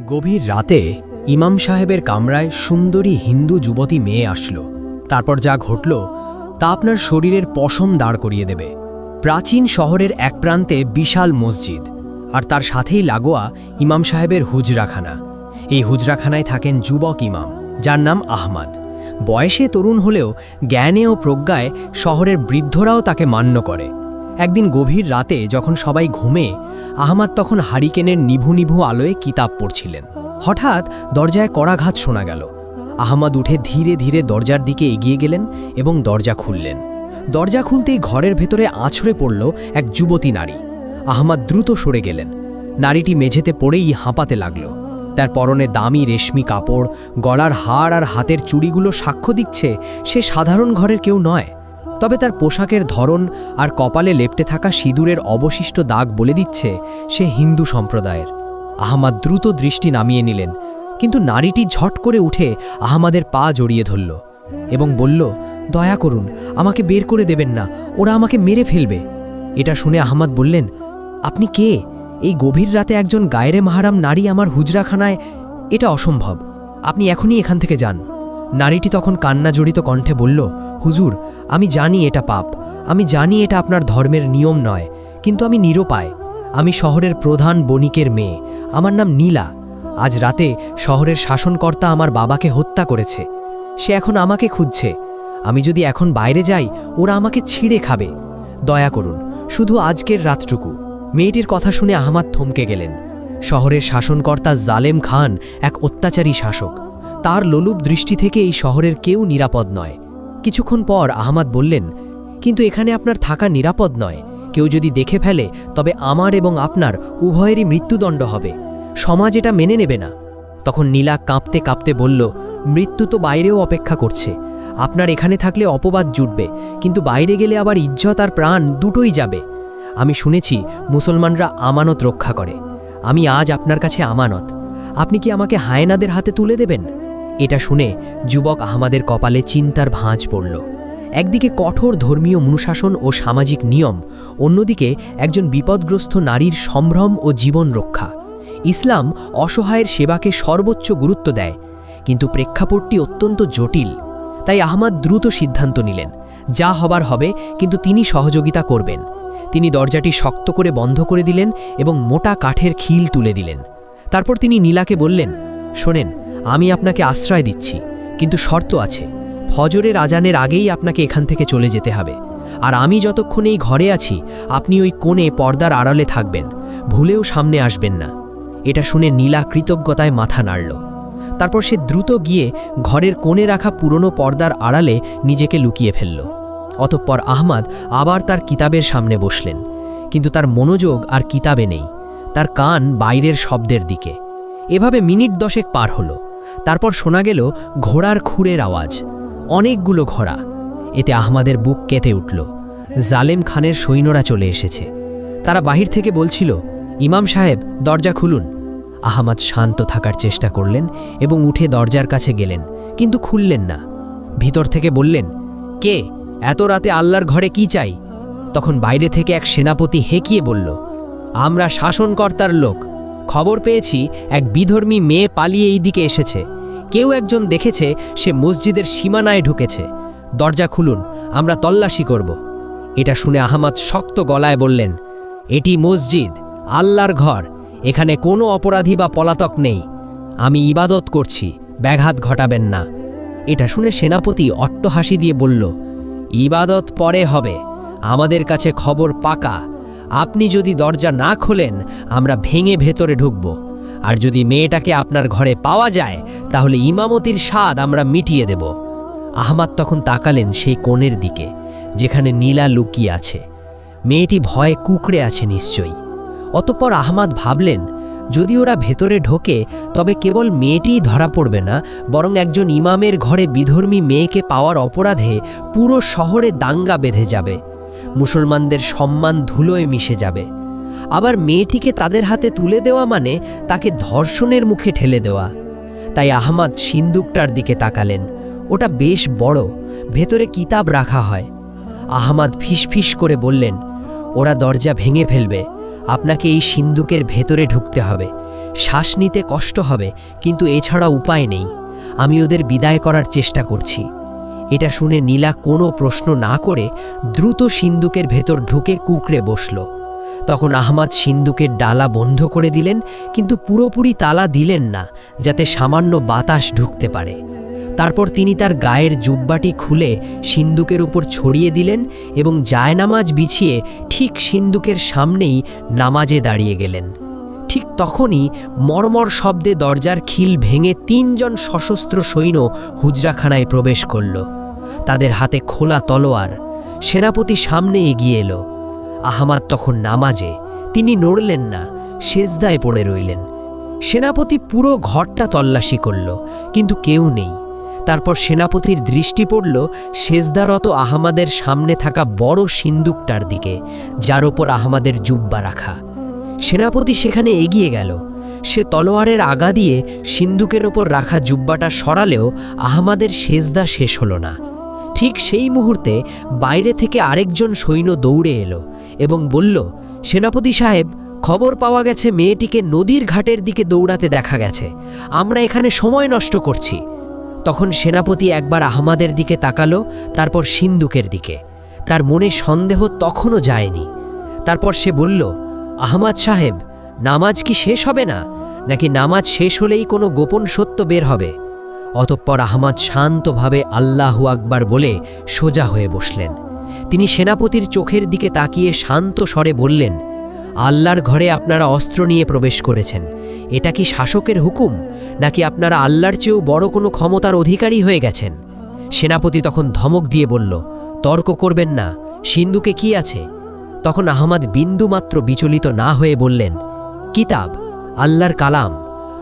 গভীর রাতে ইমাম সাহেবের কামরায় সুন্দরী হিন্দু যুবতী মেয়ে আসলো। তারপর যা ঘটল তা আপনার শরীরের পশম দাঁড় করিয়ে দেবে। প্রাচীন শহরের এক প্রান্তে বিশাল মসজিদ, আর তার সাথেই লাগোয়া ইমাম সাহেবের হুজরাখানা। এই হুজরাখানায় থাকেন যুবক ইমাম, যার নাম আহমদ। বয়সে তরুণ হলেও জ্ঞানে ও প্রজ্ঞায় শহরের বৃদ্ধরাও তাকে মান্য করে। একদিন গভীর রাতে যখন সবাই ঘুমে, আহমদ তখন হারিকেনের নিভু নিভু আলোয় কিতাব পড়ছিলেন। হঠাৎ দরজায় কড়াঘাত শোনা গেল। আহমদ উঠে ধীরে ধীরে দরজার দিকে এগিয়ে গেলেন এবং দরজা খুললেন। দরজা খুলতেই ঘরের ভেতরে আছড়ে পড়ল এক যুবতী নারী। আহমদ দ্রুত সরে গেলেন। নারীটি মেঝেতে পড়েই হাঁপাতে লাগল। তার পরনে দামি রেশমি কাপড়, গলার হাড় আর হাতের চুড়িগুলো সাক্ষ্য দিচ্ছে সে সাধারণ ঘরের কেউ নয়। তবে তার পোশাকের ধরন আর কপালে লেপ্টে থাকা সিঁদুরের অবশিষ্ট দাগ বলে দিচ্ছে সে হিন্দু সম্প্রদায়ের। আহমদ দ্রুত দৃষ্টি নামিয়ে নিলেন, কিন্তু নারীটি ঝট করে উঠে আহমদের পা জড়িয়ে ধরল এবং বলল, দয়া করুন, আমাকে বের করে দেবেন না, ওরা আমাকে মেরে ফেলবে। এটা শুনে আহমদ বললেন, আপনি কে? এই গভীর রাতে একজন গায়রে মাহারাম নারী আমার হুজরাখানায়? এটা অসম্ভব, আপনি এখনই এখান থেকে যান। নারীটি তখন কান্না জড়িত কণ্ঠে বলল, হুজুর, আমি জানি এটা পাপ, আমি জানি এটা আপনার ধর্মের নিয়ম নয়, কিন্তু আমি নিরুপায়। আমি শহরের প্রধান বণিকের মেয়ে, আমার নাম নীলা। আজ রাতে শহরের শাসনকর্তা আমার বাবাকে হত্যা করেছে। সে এখন আমাকে খুঁজছে। আমি যদি এখন বাইরে যাই, ওরা আমাকে ছিঁড়ে খাবে। দয়া করুন, শুধু আজকের রাতটুকু। মেয়েটির কথা শুনে আহমদ থমকে গেলেন। শহরের শাসনকর্তা জালেম খান এক অত্যাচারী শাসক। তার লোলুপ দৃষ্টি থেকে এই শহরের কেউ নিরাপদ নয়। কিছুক্ষণ পর আহমদ বললেন, কিন্তু এখানে আপনার থাকা নিরাপদ নয়। কেউ যদি দেখে ফেলে তবে আমার এবং আপনার উভয়েরই মৃত্যুদণ্ড হবে। সমাজ এটা মেনে নেবে না। তখন নীলা কাঁপতে কাঁপতে বলল, মৃত্যু তো বাইরেও অপেক্ষা করছে। আপনার এখানে থাকলে অপবাদ জুটবে, কিন্তু বাইরে গেলে আবার ইজ্জত আর প্রাণ দুটোই যাবে। আমি শুনেছি মুসলমানরা আমানত রক্ষা করে। আমি আজ আপনার কাছে আমানত। আপনি কি আমাকে হায়েনাদের হাতে তুলে দেবেন? এটা শুনে যুবক আহমদের কপালে চিন্তার ভাঁজ পড়ল। একদিকে কঠোর ধর্মীয় অনুশাসন ও সামাজিক নিয়ম, অন্যদিকে একজন বিপদগ্রস্ত নারীর সম্ভ্রম ও জীবন রক্ষা। ইসলাম অসহায়ের সেবাকে সর্বোচ্চ গুরুত্ব দেয়, কিন্তু প্রেক্ষাপটটি অত্যন্ত জটিল। তাই আহমদ দ্রুত সিদ্ধান্ত নিলেন, যা হবার হবে, কিন্তু তিনি সহযোগিতা করবেন। তিনি দরজাটি শক্ত করে বন্ধ করে দিলেন এবং মোটা কাঠের খিল তুলে দিলেন। তারপর তিনি নীলাকে বললেন, শোনেন, আমি আপনাকে আশ্রয় দিচ্ছি, কিন্তু শর্ত আছে। ফজরের আজানের আগেই আপনাকে এখান থেকে চলে যেতে হবে। আর আমি যতক্ষণ এই ঘরে আছি, আপনি ওই কোণে পর্দার আড়ালে থাকবেন, ভুলেও সামনে আসবেন না। এটা শুনে নীলা কৃতজ্ঞতায় মাথা নাড়ল। তারপর সে দ্রুত গিয়ে ঘরের কোণে রাখা পুরনো পর্দার আড়ালে নিজেকে লুকিয়ে ফেলল। অতঃপর আহমদ আবার তার কিতাবের সামনে বসলেন, কিন্তু তার মনোযোগ আর কিতাবে নেই, তার কান বাইরের শব্দের দিকে। এভাবে মিনিট 10 পার হলো। তারপর শোনা গেল ঘোড়ার খুরের আওয়াজ, অনেকগুলো ঘোড়া। এতে আহমদের বুক কেঁপে উঠল। জালেম খানের সৈন্যরা চলে এসেছে। তারা বাহির থেকে বলছিল, ইমাম সাহেব, দরজা খুলুন। আহমদ শান্ত থাকার চেষ্টা করলেন এবং উঠে দরজার কাছে গেলেন, কিন্তু খুললেন না। ভিতর থেকে বললেন, কে? এত রাতে আল্লাহর ঘরে কি চাই? তখন বাইরে থেকে এক সেনাপতি হেঁকিয়ে বলল, আমরা শাসনকর্তার লোক। খবর পেয়েছি এক বিধর্মী মেয়ে পালিয়ে এই দিকে এসেছে। কেউ একজন দেখেছে সে মসজিদের সীমানায় ঢুকেছে। দরজা খুলুন, আমরা তল্লাশি করব। এটা শুনে আহমদ শক্ত গলায় বললেন, এটি মসজিদ, আল্লাহর ঘর। এখানে কোনো অপরাধী বা পলাতক নেই। আমি ইবাদত করছি, ব্যাঘাত ঘটাবেন না। এটা শুনে সেনাপতি অট্টহাসি দিয়ে বলল, ইবাদত পরে হবে, আমাদের কাছে খবর পাকা। আপনি যদি দরজা না খোলেন, আমরা ভেঙে ভেতরে ঢুকব। আর যদি মেয়েটাকে আপনার ঘরে পাওয়া যায়, তাহলে ইমামতির স্বাদ আমরা মিটিয়ে দেব। আহমদ তখন তাকালেন সেই কোণের দিকে, যেখানে নীলা লুকিয়ে আছে। মেয়েটি ভয়ে কুঁকড়ে আছে নিশ্চয়ই। অতঃপর আহমদ ভাবলেন, যদি ওরা ভেতরে ঢোকে, তবে কেবল মেয়েটিই ধরা পড়বে না, বরং একজন ইমামের ঘরে বিধর্মী মেয়েকে পাওয়ার অপরাধে পুরো শহরে দাঙ্গা বেঁধে যাবে। মুসলমানদের সম্মান ধুলোয় মিশে যাবে। আবার মেয়েটিকে তাদের হাতে তুলে দেওয়া মানে তাকে ধর্ষণের মুখে ঠেলে দেওয়া। তাই আহমদ সিন্দুকটার দিকে তাকালেন। ওটা বেশ বড়, ভেতরে কিতাব রাখা হয়। আহমদ ফিসফিস করে বললেন, ওরা দরজা ভেঙে ফেলবে, আপনাকে এই সিন্দুকের ভেতরে ঢুকতে হবে। শ্বাস নিতে কষ্ট হবে, কিন্তু এছাড়া উপায় নেই। আমি ওদের বিদায় করার চেষ্টা করছি। এটা শুনে নীলা কোনো প্রশ্ন না করে দ্রুত সিন্দুকের ভেতর ঢুকে কুঁকড়ে বসল। তখন আহমাদ সিন্দুকের ডালা বন্ধ করে দিলেন, কিন্তু পুরোপুরি তালা দিলেন না, যাতে সামান্য বাতাস ঢুকতে পারে। তারপর তিনি তার গায়ের জুব্বাটি খুলে সিন্দুকের উপর ছড়িয়ে দিলেন এবং জায়নামাজ বিছিয়ে ঠিক সিন্দুকের সামনেই নামাজে দাঁড়িয়ে গেলেন। ঠিক তখনই মর্মর শব্দে দরজার খিল ভেঙে ৩ জন সশস্ত্র সৈন্য হুজরাখানায় প্রবেশ করল। তাদের হাতে খোলা তলোয়ার। সেনাপতি সামনে এগিয়ে এলো। আহমাদ তখন নামাজে, তিনি নড়লেন না, সেজদায় পড়ে রইলেন। সেনাপতি পুরো ঘরটা তল্লাশি করল, কিন্তু কেউ নেই। তারপর সেনাপতির দৃষ্টি পড়ল সেজদারত আহমাদের সামনে থাকা বড় সিন্দুকটার দিকে, যার ওপর আহমাদের জুব্বা রাখা। সেনাপতি সেখানে এগিয়ে গেল। সে তলোয়ারের আগা দিয়ে সিন্দুকের ওপর রাখা জুব্বাটা সরালেও আহমাদের সেজদা শেষ হলো না। ঠিক সেই মুহূর্তে বাইরে থেকে আরেকজন সৈন্য দৌড়ে এলো এবং বলল, সেনাপতি সাহেব, খবর পাওয়া গেছে মেয়েটিকে নদীর ঘাটের দিকে দৌড়াতে দেখা গেছে। আমরা এখানে সময় নষ্ট করছি। তখন সেনাপতি একবার আহমাদের দিকে তাকালো, তারপর সিন্দুকের দিকে। তার মনে সন্দেহ তখনও যায়নি। তারপর সে বলল, আহমাদ সাহেব, নামাজ কি শেষ হবে না, নাকি নামাজ শেষ হলেই কোনো গোপন সত্য বের হবে? অতঃপর আহমাদ শান্তভাবে আল্লাহু আকবার বলে সোজা হয়ে বসলেন। তিনি সেনাপতির চোখের দিকে তাকিয়ে শান্ত স্বরে বললেন, আল্লাহর ঘরে আপনারা অস্ত্র নিয়ে প্রবেশ করেছেন। এটা কি শাসকের হুকুম, নাকি আপনারা আল্লাহর চেয়েও বড় কোনো ক্ষমতার অধিকারী হয়ে গেছেন? সেনাপতি তখন ধমক দিয়ে বলল, তর্ক করবেন না, সিন্দুকে কি আছে? তখন আহমাদ বিন্দুমাত্র বিচলিত না হয়ে বললেন, কিতাব, আল্লাহর কালাম।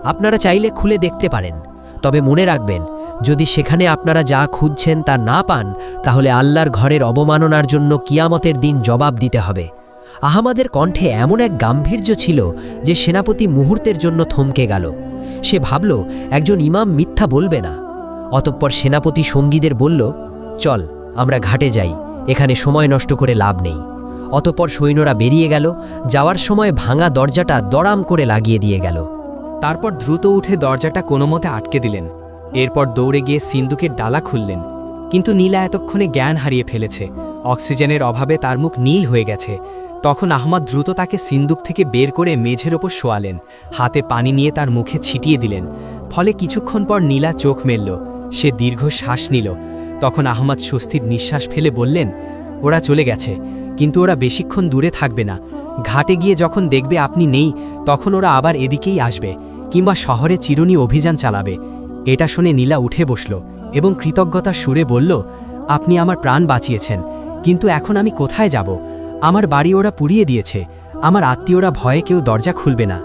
আপনারা চাইলে খুলে দেখতে পারেন, তবে মনে রাখবেন, যদি সেখানে আপনারা যা খুঁজছেন তা না পান, তাহলে আল্লাহর ঘরের অবমাননার জন্য কিয়ামতের দিন জবাব দিতে হবে। আহমাদের কণ্ঠে এমন এক গাম্ভীর্য ছিল যে সেনাপতি মুহূর্তের জন্য থমকে গেল। সে ভাবল, একজন ইমাম মিথ্যা বলবে না। অতঃপর সেনাপতি সঙ্গীদের বলল, চল আমরা ঘাটে যাই, এখানে সময় নষ্ট করে লাভ নেই। অতঃপর সৈন্যরা বেরিয়ে গেল। যাওয়ার সময় ভাঙা দরজাটা দড়াম করে লাগিয়ে দিয়ে গেল। তারপর দ্রুত উঠে দরজাটা কোনোমতে আটকে দিলেন। এরপর দৌড়ে গিয়ে সিন্দুকের ডালা খুললেন। কিন্তু নীলা এতক্ষণে জ্ঞান হারিয়ে ফেলেছে। অক্সিজেনের অভাবে তার মুখ নীল হয়ে গেছে। তখন আহমাদ দ্রুত তাকে সিন্দুক থেকে বের করে মেঝের ওপর শোয়ালেন। হাতে পানি নিয়ে তার মুখে ছিটিয়ে দিলেন। ফলে কিছুক্ষণ পর নীলা চোখ মেলল। সে দীর্ঘ শ্বাস নিল। তখন আহমাদ স্বস্তির নিঃশ্বাস ফেলে বললেন, ওরা চলে গেছে, কিন্তু ওরা বেশিক্ষণ দূরে থাকবে না। ঘাটে গিয়ে যখন দেখবে আপনি নেই, তখন ওরা আবার এদিকেই আসবে, কিংবা শহরে চিরুনি অভিযান চালাবে। এটা শুনে নীলা উঠে বসল এবং কৃতজ্ঞতার সুরে বলল, আপনি আমার প্রাণ বাঁচিয়েছেন, কিন্তু এখন আমি কোথায় যাব? আমার বাড়ি ওরা পুড়িয়ে দিয়েছে। আমার আত্মীয়রা ভয়ে কেউ দরজা খুলবে না।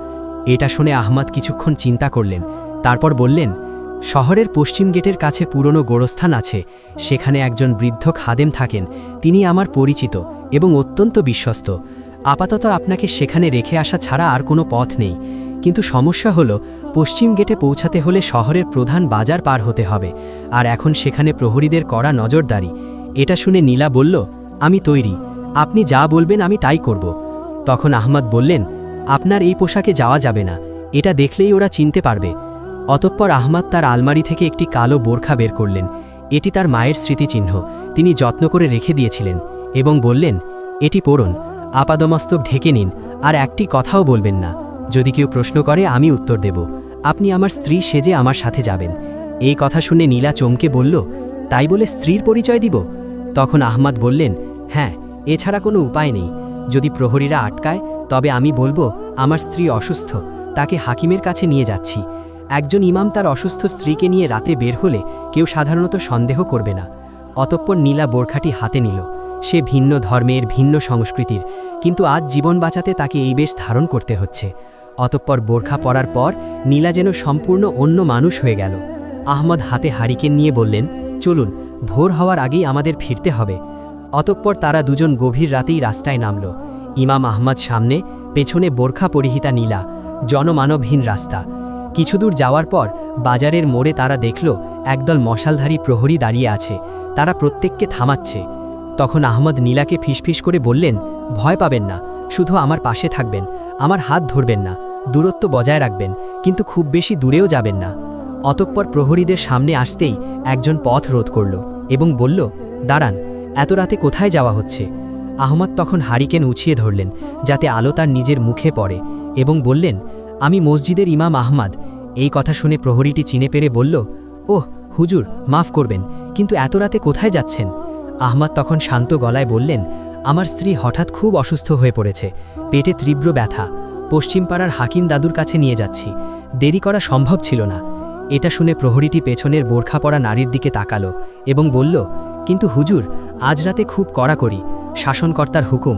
এটা শুনে আহমাদ কিছুক্ষণ চিন্তা করলেন। তারপর বললেন, শহরের পশ্চিম গেটের কাছে পুরনো গোরস্থান আছে। সেখানে একজন বৃদ্ধ খাদেম থাকেন। তিনি আমার পরিচিত এবং অত্যন্ত বিশ্বস্ত। আপাতত আপনাকে সেখানে রেখে আসা ছাড়া আর কোনো পথ নেই। কিন্তু সমস্যা হলো, পশ্চিম গেটে পৌঁছাতে হলে শহরের প্রধান বাজার পার হতে হবে, আর এখন সেখানে প্রহরীদের কড়া নজরদারি। এটা শুনে নীলা বলল, আমি তৈরি, আপনি যা বলবেন আমি তাই করব। তখন আহমাদ বললেন, আপনার এই পোশাকে যাওয়া যাবে না, এটা দেখলেই ওরা চিনতে পারবে। অতঃপর আহমাদ তার আলমারি থেকে একটি কালো বোরখা বের করলেন। এটি তার মায়ের স্মৃতিচিহ্ন, তিনি যত্ন করে রেখে দিয়েছিলেন, এবং বললেন, এটি পরুন, আপাদমস্তক ঢেকে নিন, আর একটি কথাও বলবেন না। যদি কেউ প্রশ্ন করে আমি উত্তর দেব। আপনি আমার স্ত্রী সেজে আমার সাথে যাবেন। এই কথা শুনে নীলা চমকে বলল, তাই বলে স্ত্রীর পরিচয় দিব? তখন আহমাদ বললেন, হ্যাঁ, এছাড়া কোনো উপায় নেই। যদি প্রহরীরা আটকায়, তবে আমি বলবো আমার স্ত্রী অসুস্থ, তাকে হাকিমের কাছে নিয়ে যাচ্ছি। একজন ইমাম তার অসুস্থ স্ত্রীকে নিয়ে রাতে বের হলে কেউ সাধারণত সন্দেহ করবে না। অতঃপর নীলা বোরখাটি হাতে নিল। সে ভিন্ন ধর্মের, ভিন্ন সংস্কৃতির, কিন্তু আজ জীবন বাঁচাতে তাকে এই বেশ ধারণ করতে হচ্ছে। অতঃপর বোরখা পরার পর নীলা যেন সম্পূর্ণ অন্য মানুষ হয়ে গেল। আহমদ হাতে হারিকেন নিয়ে বললেন, চলুন, ভোর হওয়ার আগেই আমাদের ফিরতে হবে। অতঃপর তারা দুজন গভীর রাতেই রাস্তায় নামল। ইমাম আহমদ সামনে, পেছনে বোরখা পরিহিতা নীলা। জনমানবহীন রাস্তা। কিছুদূর যাওয়ার পর বাজারের মোড়ে তারা দেখল একদল মশালধারী প্রহরী দাঁড়িয়ে আছে। তারা প্রত্যেককে থামাচ্ছে। তখন আহমদ নীলাকে ফিসফিস করে বললেন, ভয় পাবেন না, শুধু আমার পাশে থাকবেন, আমার হাত ধরবেন না, দূরত্ব বজায় রাখবেন, কিন্তু খুব বেশি দূরেও যাবেন না। অতঃপর প্রহরীদের সামনে আসতেই একজন পথ রোধ করল এবং বলল, দাঁড়ান, এত রাতে কোথায় যাওয়া হচ্ছে? আহমদ তখন হারিকেন উছিয়ে ধরলেন যাতে আলো তার নিজের মুখে পড়ে এবং বললেন, আমি মসজিদের ইমাম আহমদ। এই কথা শুনে প্রহরীটি চিনে পেরে বলল, ওহ হুজুর, মাফ করবেন, কিন্তু এত রাতে কোথায় যাচ্ছেন? আহমদ তখন শান্ত গলায় বললেন, আমার স্ত্রী হঠাৎ খুব অসুস্থ হয়ে পড়েছে, পেটে তীব্র ব্যথা, পশ্চিম পাড়ার হাকিম দাদুর কাছে নিয়ে যাচ্ছি, দেরি করা সম্ভব ছিল না। এটা শুনে প্রহরীটি পেছনের বোরখা পরা নারীর দিকে তাকালো এবং বলল, কিন্তু হুজুর, আজ রাতে খুব কড়াকড়ি, শাসনকর্তার হুকুম।